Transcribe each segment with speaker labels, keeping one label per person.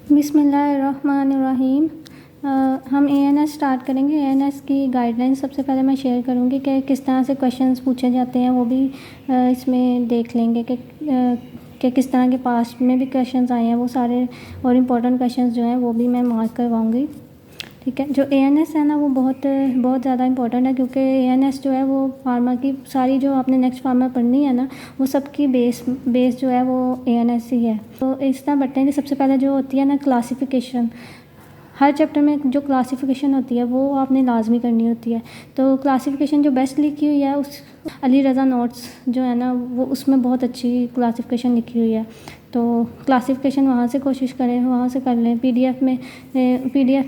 Speaker 1: बिस्मिल्लाहिर्रहमानिर्रहीम। हम ANS start करेंगे। एएनएस की गाइडलाइंस सबसे पहले मैं शेयर करूँगी कि किस तरह से क्वेश्चंस पूछे जाते हैं, वो भी इसमें देख लेंगे कि किस तरह के पास्ट में भी क्वेश्चंस आए हैं, वो सारे और इम्पोर्टेंट क्वेश्चंस जो हैं वो भी मैं मार्क करवाऊँगी। ठीक है, जो एएनएस है ना वो बहुत ज़्यादा इंपॉर्टेंट है, क्योंकि एएनएस जो है वो फार्मा की सारी जो आपने नेक्स्ट फार्मा पढ़नी है ना, वो सबकी बेस जो है वो एएनएस ही है। तो इस तरह बढ़ते हैं कि सबसे पहले जो होती है ना क्लासिफिकेशन, हर चैप्टर में जो क्लासिफिकेशन होती है वो आपने लाजमी करनी होती है। तो क्लासिफिकेशन जो बेस्ट लिखी हुई है उस अली रज़ा नोट्स जो है ना वो उसमें बहुत अच्छी क्लासिफिकेशन लिखी हुई है। तो क्लासिफिकेशन वहाँ से कोशिश करें, वहाँ से कर लें। पीडीएफ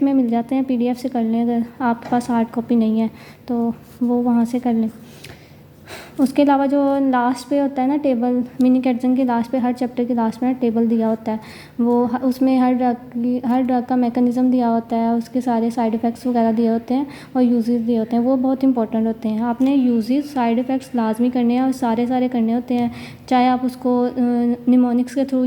Speaker 1: में मिल जाते हैं, पीडीएफ से कर लें। अगर आपके पास हार्ड कॉपी नहीं है तो वो वहाँ से कर लें। उसके अलावा जो लास्ट पे होता है ना टेबल, मिनी कैटजन के लास्ट पे, हर चैप्टर के लास्ट में टेबल दिया होता है, वो उसमें हर ड्रग का मैकेनिज़्म दिया होता है, उसके सारे साइड इफ़ेक्ट्स वगैरह दिए होते हैं और यूजेस दिए होते हैं। वो बहुत इंपॉर्टेंट होते हैं। आपने यूजेस साइड इफ़ेक्ट्स लाजमी करने हैं और सारे करने होते हैं, चाहे आप उसको निमोनिक्स के थ्रू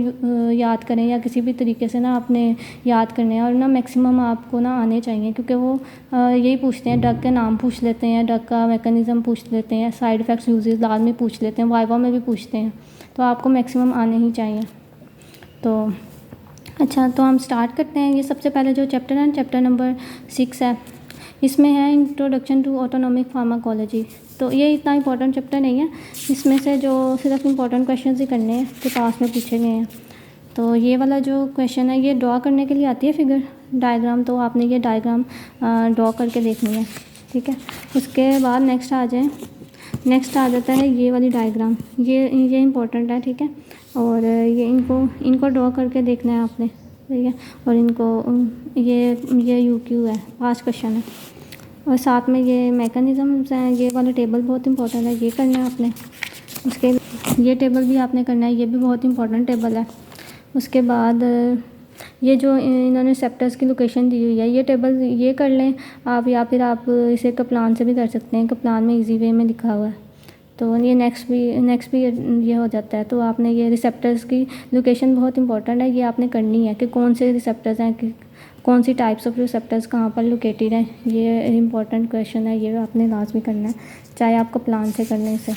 Speaker 1: याद करें या किसी भी तरीके से ना आपने याद करने हैं। और ना मैक्सिमम आपको ना आने चाहिए, क्योंकि वो यही पूछते हैं, ड्रग के नाम पूछ लेते हैं, ड्रग का मैकेनिज़्म पूछ लेते हैं, साइड इफ़ेक्ट्स यूजेस बाद में पूछ लेते हैं, वाइवा में भी पूछते हैं। तो आपको मैक्सिमम आने ही चाहिए। तो अच्छा, तो हम स्टार्ट करते हैं। ये सबसे पहले जो चैप्टर है, चैप्टर नंबर 6 है। इसमें है इंट्रोडक्शन टू ऑटोनॉमिक फार्माकोलॉजी। तो ये इतना इंपॉर्टेंट चैप्टर नहीं है, इसमें से जो सिर्फ इंपॉर्टेंट क्वेश्चन ही करने हैं जो पास में पूछे गए हैं। तो ये वाला जो क्वेश्चन है ये ड्रॉ करने के लिए आती है फिगर डायग्राम, तो आपने ये डायग्राम ड्रॉ करके देखनी है। ठीक है, उसके बाद नेक्स्ट आ जाता है ये वाली डायग्राम। ये इम्पोर्टेंट है। ठीक है, और ये इनको ड्रॉ करके देखना है आपने। ठीक है, और इनको ये यूक्यू है, पास क्वेश्चन है। और साथ में ये मैकेनिज़म्स हैं, ये वाला टेबल बहुत इंपॉर्टेंट है, ये करना है आपने। उसके ये टेबल भी आपने करना है, ये भी बहुत इंपॉर्टेंट टेबल है। उसके बाद ये जो इन्होंने रिसेप्टर्स की लोकेशन दी हुई है, ये टेबल ये कर लें आप, या फिर आप इसे कप्लान से भी कर सकते हैं। कप्लान में इजी वे में लिखा हुआ है, तो ये नेक्स्ट भी ये हो जाता है। तो आपने ये रिसेप्टर्स की लोकेशन बहुत इंपॉर्टेंट है, ये आपने करनी है कि कौन से रिसेप्टर्स हैं, कि कौन सी टाइप्स ऑफ रिसेप्टर्स कहाँ पर लोकेटेड हैं। ये इंपॉर्टेंट क्वेश्चन है, ये आपने लाजमी करना है, चाहे आप कप्लान से कर लें इसे।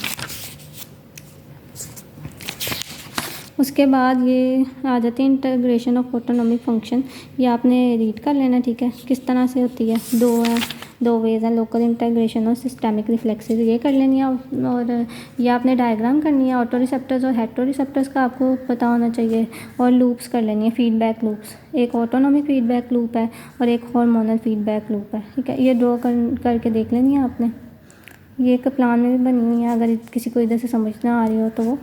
Speaker 1: उसके बाद ये आ जाती है इंटीग्रेशन ऑफ ऑटोनॉमिक फंक्शन। ये आपने रीड कर लेना। ठीक है, किस तरह से होती है, दो वेज हैं, लोकल इंटीग्रेशन और सिस्टेमिक रिफ्लेक्सेस, ये कर लेनी है। और ये आपने डायग्राम करनी है। ऑटो रिसेप्टर्स और हेटेरो रिसेप्टर्स का आपको पता होना चाहिए। और लूप्स कर लेनी है, फीडबैक लूप्स। एक ऑटोनॉमिक फीडबैक लूप है और एक हार्मोनल फीडबैक लूप है। ठीक है, ये ड्रॉ करके देख लेनी है आपने। ये कप्लान में भी बनी हुई है, अगर किसी को इधर से समझ ना आ रही हो तो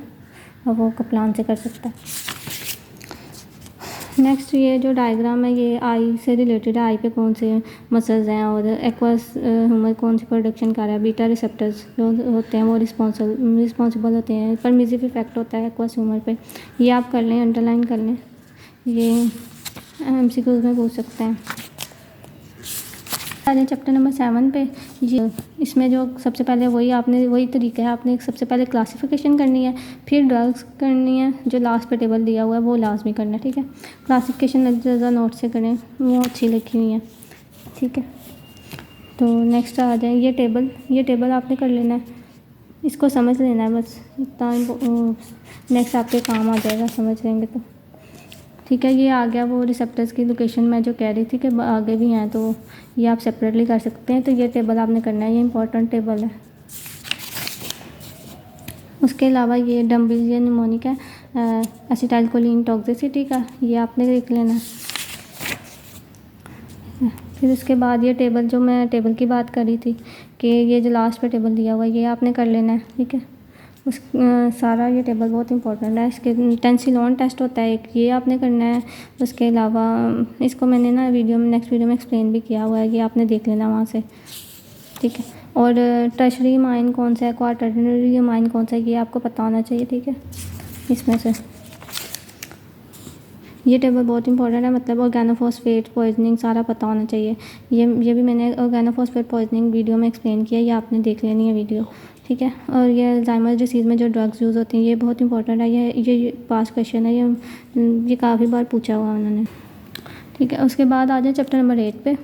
Speaker 1: वो कप्लान से कर सकता है। नेक्स्ट ये जो डायग्राम है ये आई से रिलेटेड है। आई पे कौन से मसल्स हैं और एक्वस ह्यूमर कौन सी प्रोडक्शन कर रहा है। बीटा रिसेप्टर्स जो होते हैं वो रिस्पॉन्सिबल होते हैं, परमिसिव इफेक्ट होता है एक्वस ह्यूमर पे। ये आप कर लें, अंडरलाइन कर लें, ये एमसीक्यूज में पूछ सकते हैं। चैप्टर नंबर 7 पे ये इसमें जो सबसे पहले वही तरीका है, आपने सबसे पहले क्लासिफिकेशन करनी है, फिर ड्रग्स करनी है, जो लास्ट पे टेबल दिया हुआ है वो लाजमी करना है। ठीक है, क्लासिफिकेशन ज़्यादा नोट से करें, वो अच्छी लिखी हुई है। ठीक है, तो नेक्स्ट आ जाए ये टेबल आपने कर लेना है, इसको समझ लेना है बस इतना। नेक्स्ट आपके काम आ जाएगा, समझ लेंगे तो। ठीक है, ये आ गया वो रिसेप्टर्स की लोकेशन मैं जो कह रही थी कि आगे भी हैं, तो ये आप सेपरेटली कर सकते हैं। तो ये टेबल आपने करना है, ये इंपॉर्टेंट टेबल है। उसके अलावा ये डम्बिलिया निमोनिक है, एसिटाइलकोलिन टॉक्सिसिटी का, ये आपने देख लेना है। फिर उसके बाद ये टेबल जो मैं टेबल की बात कर रही थी कि ये जो लास्ट पे टेबल दिया हुआ है ये आपने कर लेना है। ठीक है, सारा ये टेबल बहुत इंपॉर्टेंट है। इसके टेंसिलॉन टेस्ट होता है एक, ये आपने करना है। उसके अलावा इसको मैंने ना नेक्स्ट वीडियो में एक्सप्लेन भी किया हुआ है, ये आपने देख लेना वहाँ से। ठीक है, और टर्शरी माइन कौन सा है, क्वाटरनरी माइन कौन सा है, ये आपको पता होना चाहिए। ठीक है, इसमें से ये टेबल बहुत इंपॉर्टेंट है, मतलब ऑर्गेनोफॉस्फेट पॉइजनिंग सारा पता होना चाहिए। ये भी मैंने ऑर्गेनोफॉस्फेट पॉइजनिंग वीडियो में एक्सप्लेन किया, ये आपने देख लेनी है वीडियो। ठीक है, और ये अल्जाइमर डिसीज़ में जो ड्रग्स यूज़ होती हैं ये बहुत इंपॉर्टेंट है। ये पास क्वेश्चन है, ये काफ़ी बार पूछा हुआ उन्होंने। ठीक है। उसके बाद आ जाए चैप्टर नंबर 8 पे।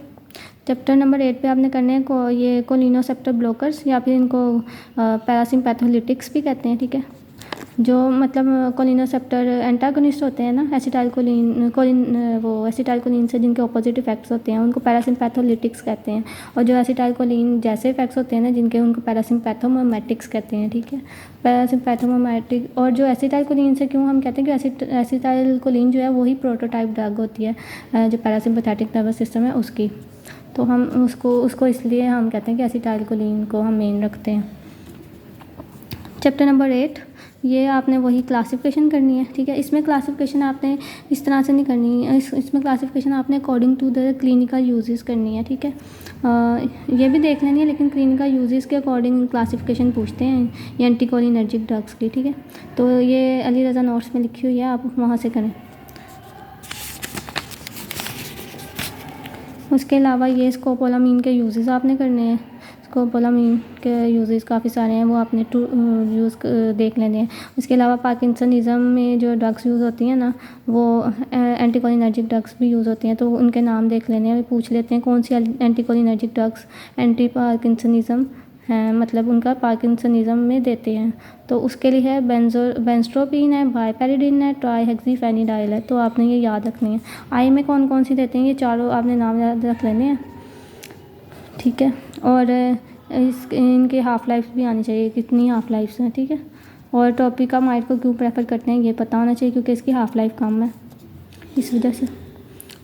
Speaker 1: चैप्टर नंबर 8 पे आपने करने हैं ये कोलिनोसेप्टर ब्लॉकर्स या फिर इनको पैरासिम्पैथोलिटिक्स भी कहते हैं। ठीक है, जो मतलब कोलिनोसेप्टर एंटागोनिस्ट होते हैं ना एसिटाइलकोलिन वो एसिटाइलकोलिन से जिनके ऑपोजिट इफेक्ट्स होते हैं उनको पैरासिम्पैथोलिटिक्स कहते हैं, और जो एसिटाइलकोलिन जैसे इफेक्ट्स होते हैं ना जिनके उनको पैरासिम्पैथोमिमेटिक्स कहते हैं। ठीक है, पैरासिम्पैथोमिमेटिक। और जो एसिटाइलकोलिन से क्यों हम कहते हैं कि एसिटाइलकोलिन जो है वही प्रोटोटाइप ड्रग होती है जो पैरासिम्पैथेटिक नर्वस सिस्टम है उसकी, तो हम उसको इसलिए हम कहते हैं कि एसिटाइलकोलिन को हम मेन रखते हैं। चैप्टर नंबर 8 ये आपने वही क्लासिफिकेशन करनी है। ठीक है, इसमें क्लासिफिकेशन आपने इस तरह से नहीं करनी है, इसमें क्लासिफिकेशन आपने according to the clinical uses करनी है। ठीक है, ये भी देख लेनी है, लेकिन क्लिनिकल यूजेस के अकॉर्डिंग क्लासिफिकेशन पूछते हैं ये एंटीकोलिनर्जिक ड्रग्स की। ठीक है, तो ये अली रज़ा नोट्स में लिखी हुई है, आप वहाँ से करें। उसके अलावा ये स्कोपोलामीन के यूजेस आपने करने हैं। स्कोपोलामीन के यूजेस काफ़ी सारे हैं, वो आपने यूज़ देख लेने हैं। उसके अलावा पार्किंसनिज़म में जो ड्रग्स यूज़ होती हैं ना वो एंटीकोलिनर्जिक ड्रग्स भी यूज़ होती हैं, तो उनके नाम देख लेने हैं, पूछ लेते हैं कौन सी एंटीकोलिनर्जिक ड्रग्स एंटी पार्किंसनिज़म हैं, मतलब उनका पार्किंसनिज़म में देते हैं। तो उसके लिए है बेंस्ट्रोपिन है, बाइपेरिडिन है, ट्राईहेक्सीफेनिडाइल है, तो आपने ये याद रखनी है। आई में कौन कौन सी देते हैं ये चारों आपने नाम याद रख लेने हैं। ठीक है, और इनके हाफ़ लाइफ भी आनी चाहिए, कितनी हाफ़ लाइफ्स हैं। ठीक है, और टॉपिकामाइड को क्यों प्रेफर करते हैं ये पता होना चाहिए, क्योंकि इसकी हाफ़ लाइफ कम है इस वजह से,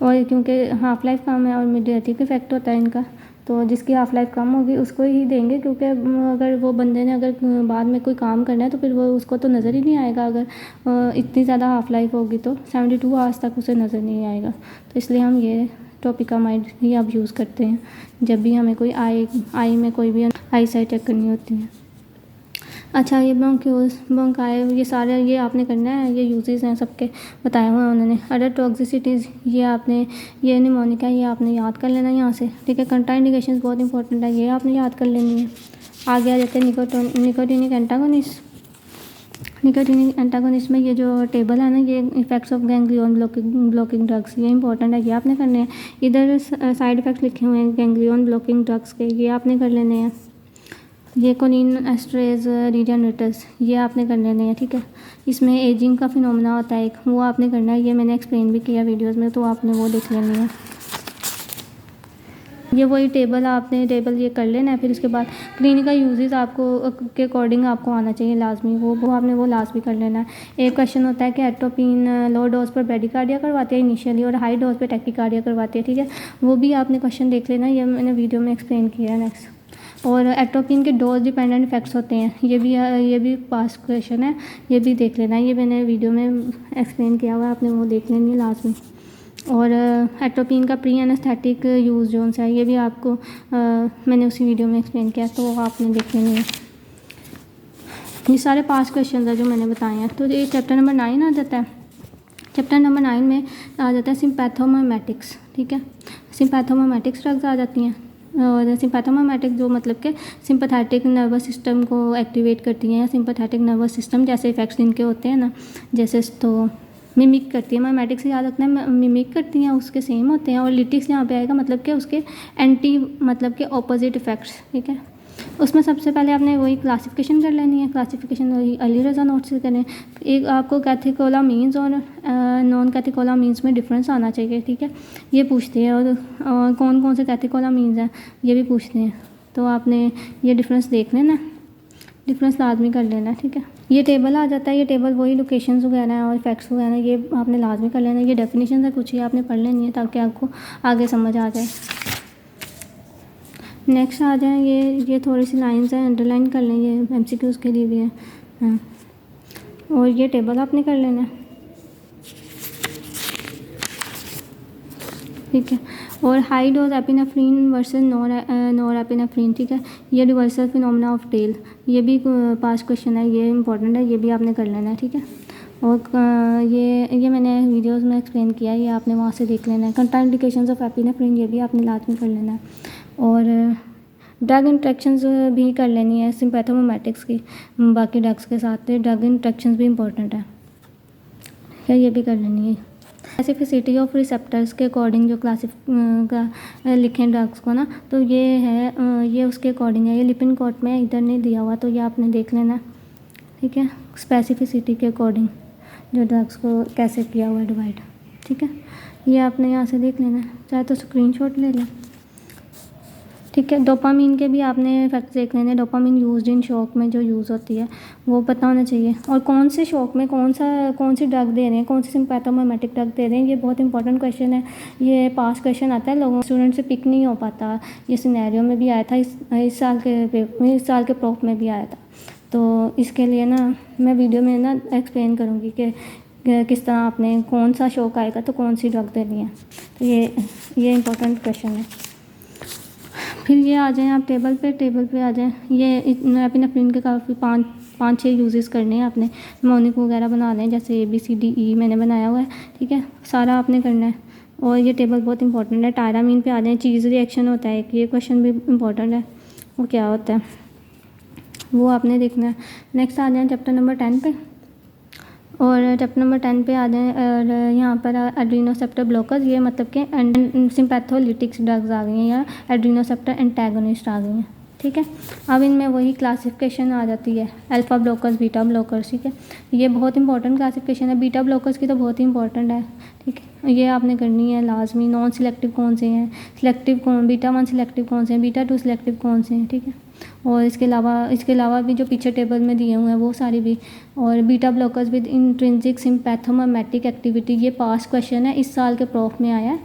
Speaker 1: और क्योंकि हाफ़ लाइफ कम है और मिडिएटिक इफेक्ट होता है इनका, तो जिसकी हाफ़ लाइफ कम होगी उसको ही देंगे, क्योंकि अगर वो बंदे ने अगर बाद में कोई काम करना है तो फिर वो उसको तो नज़र ही नहीं आएगा। अगर इतनी ज़्यादा हाफ़ लाइफ होगी तो 72 आवर्स तक उसे नज़र नहीं आएगा, तो इसलिए हम ये टॉपिकामाइड ही अब यूज़ करते हैं जब भी हमें कोई आई में कोई भी आई साइट चेक करनी होती है। अच्छा, ये ब्रोंकाई ये सारे ये आपने करना है, ये यूजेस हैं सबके बताए हुए हैं उन्होंने। अदर टॉक्सिसिटीज़ ये निमोनिक है, ये आपने याद कर लेना है यहाँ से। ठीक है, कंट्राइंडिकेशंस बहुत इंपॉर्टेंट है, ये आपने याद कर लेनी है। आगे आ जाते हैं निकोटिनिक एंटागोनिस्ट में ये जो टेबल है ना ये effects of ganglion blocking drugs, ये इंपॉर्टेंट है, ये आपने करने हैं। इधर साइड इफेक्ट्स लिखे हुए हैं गैंग्लियन ब्लॉकिंग ड्रग्स के, ये आपने कर लेने हैं। ये कोलिन एस्ट्रेज रीजनरेटर्स, ये आपने कर लेने हैं। ठीक है, इसमें एजिंग का फिनोमेना होता है एक, वो आपने करना है, ये मैंने एक्सप्लेन भी किया वीडियोस में, तो आपने वो देख लेनी है। ये वही टेबल आपने ये कर लेना है। फिर उसके बाद क्लिनिकल यूजेस आपको के अकॉर्डिंग आपको आना चाहिए लाजमी, वो आपने वो लाजमी कर लेना है। एक क्वेश्चन होता है कि एट्रोपिन लो डोज पर ब्रेडिकार्डिया करवाते हैं इनिशियली और हाई डोज पर टैकीकार्डिया करवाते हैं। ठीक है, वो भी आपने क्वेश्चन देख लेना, ये मैंने वीडियो में एक्सप्लेन किया है। नेक्स्ट, और एट्रोपिन के डोज डिपेंडेंट इफेक्ट्स होते हैं, ये भी पास क्वेश्चन है, ये भी देख लेना है, ये मैंने वीडियो में एक्सप्लेन किया हुआ है, आपने वो देख लेनी है लाजमी। और एट्रोपिन का प्री एनेस्थेटिक यूज़ जो है ये भी आपको मैंने उसी वीडियो में एक्सप्लेन किया, तो वो आपने देख लेनी है। ये सारे पास क्वेश्चन है जो मैंने बताए हैं। तो ये चैप्टर नंबर 9 आ जाता है। चैप्टर नंबर 9 में आ जाता है सिम्पैथोमिमेटिक्स। ठीक है, सिम्पैथोमिमेटिक्स ड्रग्स आ जाती हैं, और सिम्पैथोमिमेटिक जो मतलब कि सिंपैथेटिक नर्वस सिस्टम को एक्टिवेट करती हैं, या सिंपैथेटिक नर्वस सिस्टम जैसे इफेक्ट्स इनके होते हैं ना, जैसे तो मिमिक करती है, मैमेटिक्स से याद रखना है, मिमिक करती हैं उसके सेम होते हैं, और लिटिक्स यहाँ पे आएगा मतलब कि उसके एंटी मतलब के ऑपोजिट इफेक्ट्स। ठीक है, उसमें सबसे पहले आपने वही क्लासिफिकेशन कर लेनी है, क्लासिफिकेशन वही अली रज़ा नोट से करें। एक आपको कैथेकोलामीन्स और नॉन कैथेकोलामीन्स में डिफरेंस आना चाहिए। ठीक है, ये पूछते हैं, और कौन कौन से कैथेकोलामीन्स हैं ये भी पूछते हैं, तो आपने ये डिफरेंस देख लेना, डिफरेंस लाजमी कर लेना। ठीक है, ये टेबल आ जाता है, ये टेबल वही लोकेशंस वगैरह हैं और फैक्ट्स वगैरह ये आपने लाजमी कर लेना। ये डेफिनेशन है कुछ, ये आपने पढ़ लेनी है ताकि आपको आगे समझ आ जाए। नेक्स्ट आ जाए ये थोड़ी सी लाइंस हैं, अंडरलाइन कर लें, ये MCQs के लिए भी है। हाँ, और ये टेबल आपने कर लेना है। ठीक है, और high dose epinephrine versus nor epinephrine. ठीक है, ये रिवर्सल फिनोमेना ऑफ टेल, ये भी पास क्वेश्चन है, ये इंपॉर्टेंट है, ये भी आपने कर लेना है। ठीक है, और ये मैंने वीडियोस में एक्सप्लेन किया है, ये आपने वहाँ से देख लेना है। कंट्राइंडिकेशंस ऑफ एपिनेफ्रीन, ये भी आपने लाजमी कर लेना है। और ड्रग इंट्रैक्शंस भी कर लेनी है सिम्पैथोमिमेटिक्स की, बाकी ड्रग्स के साथ ड्रग इंट्रैक्शंस भी इंपॉर्टेंट है, ये भी कर लेनी है। स्पेसिफिसिटी ऑफ रिसेप्टर्स के अकॉर्डिंग जो लिखें ड्रग्स को ना, तो ये है, ये उसके अकॉर्डिंग है। ये लिपिन कोट में इधर नहीं दिया हुआ, तो ये आपने देख लेना, ठीक है। स्पेसिफिसिटी के अकॉर्डिंग जो ड्रग्स को कैसे किया हुआ है डिवाइड, ठीक है। ये आपने यहाँ से देख लेना है, चाहे तो स्क्रीनशॉट ले लें, ठीक है। डोपामीन के भी आपने फैक्ट्स देख लेने। डोपामीन यूज्ड इन शॉक में जो यूज़ होती है वो पता होना चाहिए, और कौन से शॉक में कौन सी ड्रग दे रहे हैं, कौन सी सिम्पैथोमिमेटिक ड्रग दे रहे हैं, ये बहुत इंपॉर्टेंट क्वेश्चन है। ये पास क्वेश्चन आता है, लोगों स्टूडेंट से पिक नहीं हो पाता। ये सिनेरियो में भी आया था, इस साल के प्रोफ में भी आया था। तो इसके लिए ना मैं वीडियो में ना एक्सप्लेन करूँगी कि किस तरह आपने कौन सा शॉक आएगा तो कौन सी ड्रग देनी है। तो ये इंपॉर्टेंट क्वेश्चन है। फिर ये आ जाएँ आप टेबल पे आ जाएँ। ये एपिनेफ्रिन के काफ़ी 5-6 यूजेस करने हैं आपने। मोनिक वगैरह बना लें, जैसे ABCDE मैंने बनाया हुआ है, ठीक है। सारा आपने करना है, और ये टेबल बहुत इंपॉर्टेंट है। टायरामीन पे आ जाएँ। चीज़ रिएक्शन होता है एक, ये क्वेश्चन भी इंपॉर्टेंट है, वो क्या होता है वो आपने देखना है। नेक्स्ट आ जाएँ चैप्टर नंबर 10 पे, और चैप्टर नंबर 10 पे आ जाएँ। और यहाँ पर एड्रीनोसेप्टर ब्लॉकर्स, ये मतलब कि सिम्पैथोलिटिक्स ड्रग्स आ गई हैं, या एड्रीनोसेप्टर एंटागोनिस्ट आ गई हैं, ठीक है। अब इनमें वही क्लासिफिकेशन आ जाती है, अल्फ़ा ब्लॉकर्स, बीटा ब्लॉकर्स, ठीक है। ये बहुत इंपॉर्टेंट क्लासिफिकेशन है। बीटा ब्लॉकर्स की तो बहुत ही इंपॉर्टेंट है, ठीक है। ये आपने करनी है लाजमी। नॉन सिलेक्टिव कौन से हैं, सिलेक्टिव कौन, बीटा 1 सिलेक्टिव कौन से हैं, बीटा 2 सिलेक्टिव कौन से हैं, ठीक है। और इसके अलावा भी जो पीछे टेबल में दिए हुए हैं वो सारी भी। और beta blockers with intrinsic sympathomimetic activity, ये पास्ट क्वेश्चन है, इस साल के प्रोफ में आया है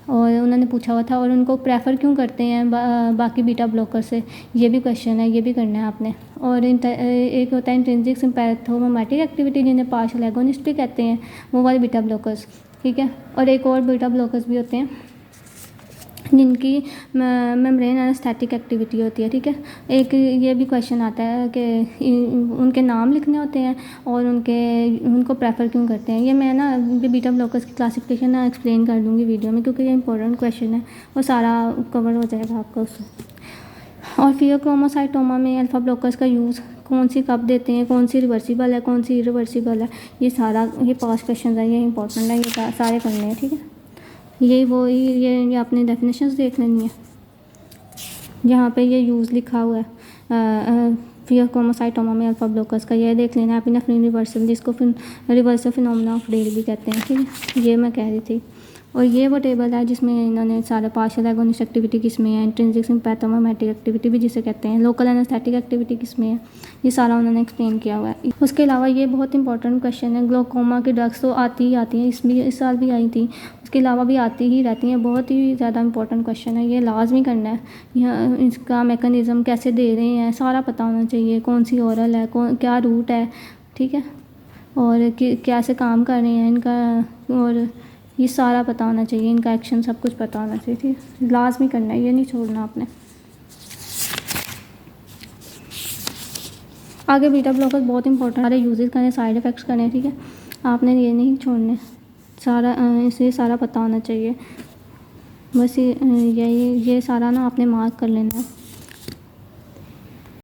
Speaker 1: और उन्होंने पूछा हुआ था। और उनको प्रेफर क्यों करते हैं बाकी बीटा ब्लॉकर से, ये भी क्वेश्चन है, ये भी करना है आपने। और एक होता है इंट्रिंसिक सिम्पैथोमिमेटिक एक्टिविटी, जिन्हें पार्शियल एगोनिस्ट भी कहते हैं, वो वाले बीटा ब्लॉकर्स, ठीक है। और एक और बीटा ब्लॉकर्स भी होते हैं जिनकी मेम्ब्रेन एनेस्थेटिक एक्टिविटी होती है, ठीक है। एक ये भी क्वेश्चन आता है कि उनके नाम लिखने होते हैं और उनको प्रेफर क्यों करते हैं। ये मैं ना बीटा ब्लॉकर्स की क्लासिफिकेशन ना एक्सप्लेन कर दूँगी वीडियो में, क्योंकि ये इंपॉर्टेंट क्वेश्चन है, वो सारा कवर हो जाएगा आपका उससे। और फियोक्रोमोसाइटोमा में अल्फ़ा ब्लॉकर्स का यूज़ कौन सी कब देते हैं, कौन सी रिवर्सिबल है, कौन सी इरिवर्सिबल है, ये पास्ट क्वेश्चन है, ये इंपॉर्टेंट है, ये सारे करने हैं, ठीक है। ये आपने डेफिनेशंस देख लेनी है, जहाँ पे ये यूज़ लिखा हुआ है फियोक्रोमोसाइटोमा में अल्फ़ा ब्लॉकर्स का, ये देख लेना है। एपिनेफ्रिन रिवर्सल, जिसको रिवर्सल फिनोमेना ऑफ डेल भी कहते हैं, ठीक है। ये मैं कह रही थी। और ये वो टेबल है जिसमें इन्होंने सारे पार्शियल एगोनिस्ट एक्टिविटी किसमें है, इंट्रिंसिक सिम्पैथोमिमेटिक एक्टिविटी भी जिसे कहते हैं, लोकल एनेस्थेटिक एक्टिविटी किसमें है, ये सारा उन्होंने एक्सप्लेन किया हुआ है। उसके अलावा ये बहुत इंपॉर्टेंट क्वेश्चन है, ग्लोकोमा की ड्रग्स तो आती ही आती हैं, इस साल भी आई थी, उसके अलावा भी आती ही रहती हैं। बहुत ही ज़्यादा इंपॉर्टेंट क्वेश्चन है, ये लाजमी करना है। यहाँ इसका मैकेनिज़्म कैसे दे रहे हैं सारा पता होना चाहिए, कौन सी ओरल है, क्या रूट है, ठीक है, और कैसे काम कर रहे हैं इनका, और ये सारा पता होना चाहिए, इनका एक्शन सब कुछ पता होना चाहिए, ठीक है। लाजमी करना है, ये नहीं छोड़ना आपने। आगे बीटा ब्लॉकर्स बहुत इंपॉर्टेंट, सारे यूजेस करें, साइड इफ़ेक्ट्स करें, ठीक है। आपने ये नहीं छोड़ने, इसे सारा पता होना चाहिए। बस ये सारा ना आपने मार्क कर लेना है।